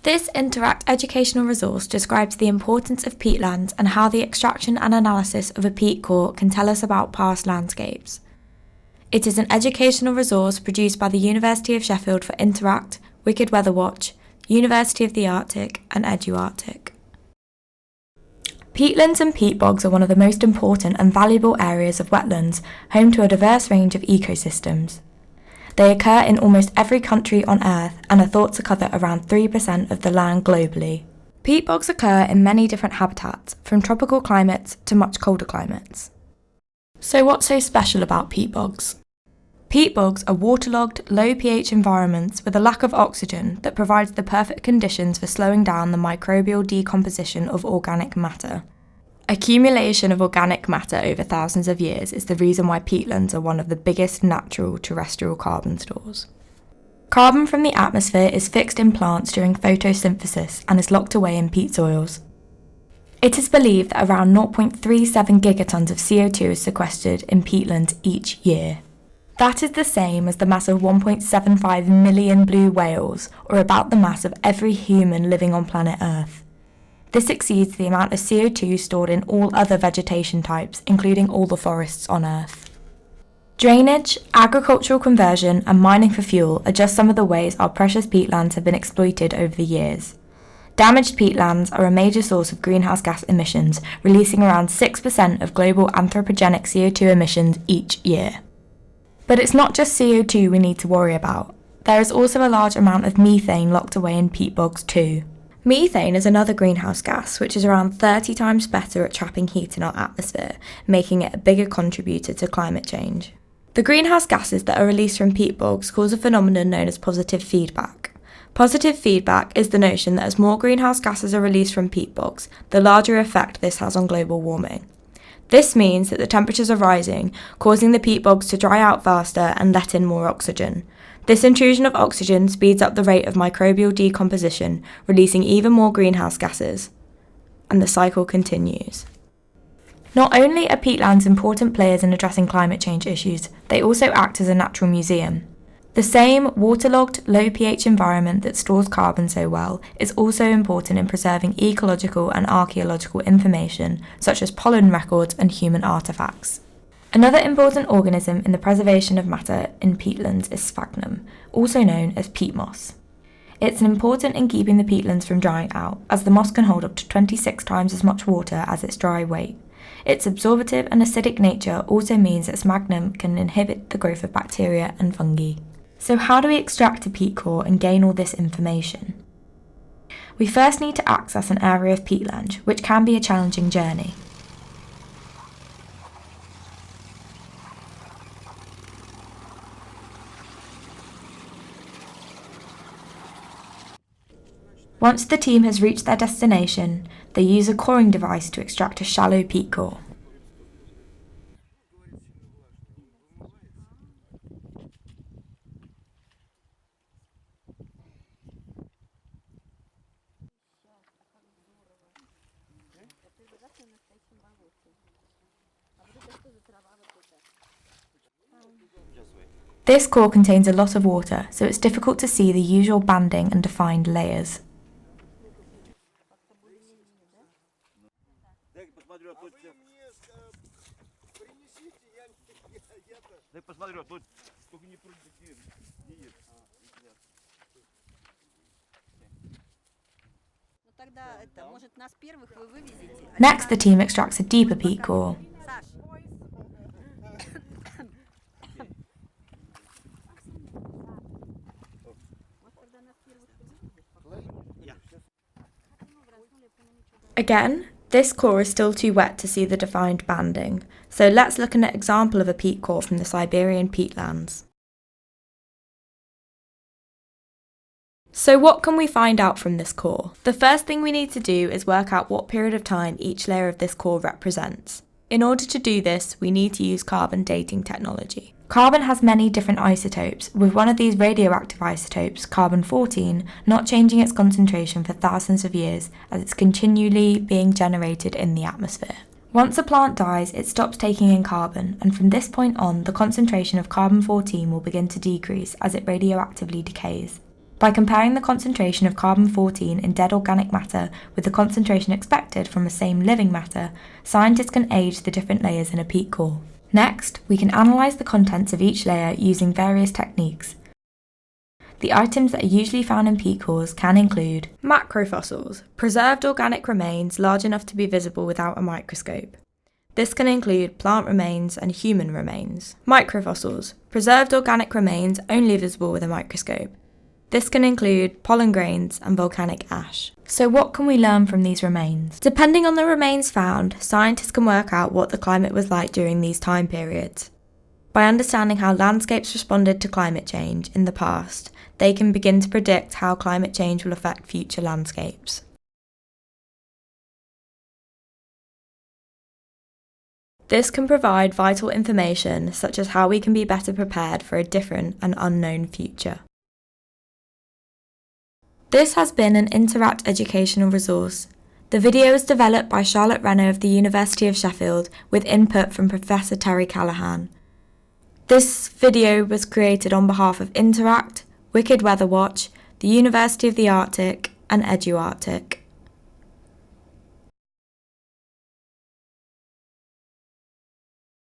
This Interact educational resource describes the importance of peatlands and how the extraction and analysis of a peat core can tell us about past landscapes. It is an educational resource produced by the University of Sheffield for Interact, Wicked Weather Watch, University of the Arctic and EduArctic. Peatlands and peat bogs are one of the most important and valuable areas of wetlands, home to a diverse range of ecosystems. They occur in almost every country on Earth and are thought to cover around 3% of the land globally. Peat bogs occur in many different habitats, from tropical climates to much colder climates. So what's so special about peat bogs? Peat bogs are waterlogged, low pH environments with a lack of oxygen that provides the perfect conditions for slowing down the microbial decomposition of organic matter. Accumulation of organic matter over thousands of years is the reason why peatlands are one of the biggest natural terrestrial carbon stores. Carbon from the atmosphere is fixed in plants during photosynthesis and is locked away in peat soils. It is believed that around 0.37 gigatons of CO2 is sequestered in peatlands each year. That is the same as the mass of 1.75 million blue whales, or about the mass of every human living on planet Earth. This exceeds the amount of CO2 stored in all other vegetation types, including all the forests on Earth. Drainage, agricultural conversion, and mining for fuel are just some of the ways our precious peatlands have been exploited over the years. Damaged peatlands are a major source of greenhouse gas emissions, releasing around 6% of global anthropogenic CO2 emissions each year. But it's not just CO2 we need to worry about. There is also a large amount of methane locked away in peat bogs too. Methane is another greenhouse gas which is around 30 times better at trapping heat in our atmosphere, making it a bigger contributor to climate change. The greenhouse gases that are released from peat bogs cause a phenomenon known as positive feedback. Positive feedback is the notion that as more greenhouse gases are released from peat bogs, the larger effect this has on global warming. This means that the temperatures are rising, causing the peat bogs to dry out faster and let in more oxygen. This intrusion of oxygen speeds up the rate of microbial decomposition, releasing even more greenhouse gases. And the cycle continues. Not only are peatlands important players in addressing climate change issues, they also act as a natural museum. The same waterlogged, low pH environment that stores carbon so well is also important in preserving ecological and archaeological information, such as pollen records and human artefacts. Another important organism in the preservation of matter in peatlands is sphagnum, also known as peat moss. It's important in keeping the peatlands from drying out, as the moss can hold up to 26 times as much water as its dry weight. Its absorptive and acidic nature also means that sphagnum can inhibit the growth of bacteria and fungi. So how do we extract a peat core and gain all this information? We first need to access an area of peatland, which can be a challenging journey. Once the team has reached their destination, they use a coring device to extract a shallow peat core. This core contains a lot of water, so it's difficult to see the usual banding and defined layers. Next, the team extracts a deeper peat core. Again, this core is still too wet to see the defined banding, so let's look at an example of a peat core from the Siberian peatlands. So what can we find out from this core? The first thing we need to do is work out what period of time each layer of this core represents. In order to do this, we need to use carbon dating technology. Carbon has many different isotopes, with one of these radioactive isotopes, carbon-14, not changing its concentration for thousands of years as it's continually being generated in the atmosphere. Once a plant dies, it stops taking in carbon, and from this point on, the concentration of carbon-14 will begin to decrease as it radioactively decays. By comparing the concentration of carbon-14 in dead organic matter with the concentration expected from the same living matter, scientists can age the different layers in a peat core. Next, we can analyse the contents of each layer using various techniques. The items that are usually found in peat cores can include macrofossils, preserved organic remains large enough to be visible without a microscope. This can include plant remains and human remains. Microfossils, preserved organic remains only visible with a microscope. This can include pollen grains and volcanic ash. So what can we learn from these remains? Depending on the remains found, scientists can work out what the climate was like during these time periods. By understanding how landscapes responded to climate change in the past, they can begin to predict how climate change will affect future landscapes. This can provide vital information such as how we can be better prepared for a different and unknown future. This has been an Interact educational resource. The video was developed by Charlotte Renner of the University of Sheffield with input from Professor Terry Callaghan. This video was created on behalf of Interact, Wicked Weather Watch, the University of the Arctic and EduArctic.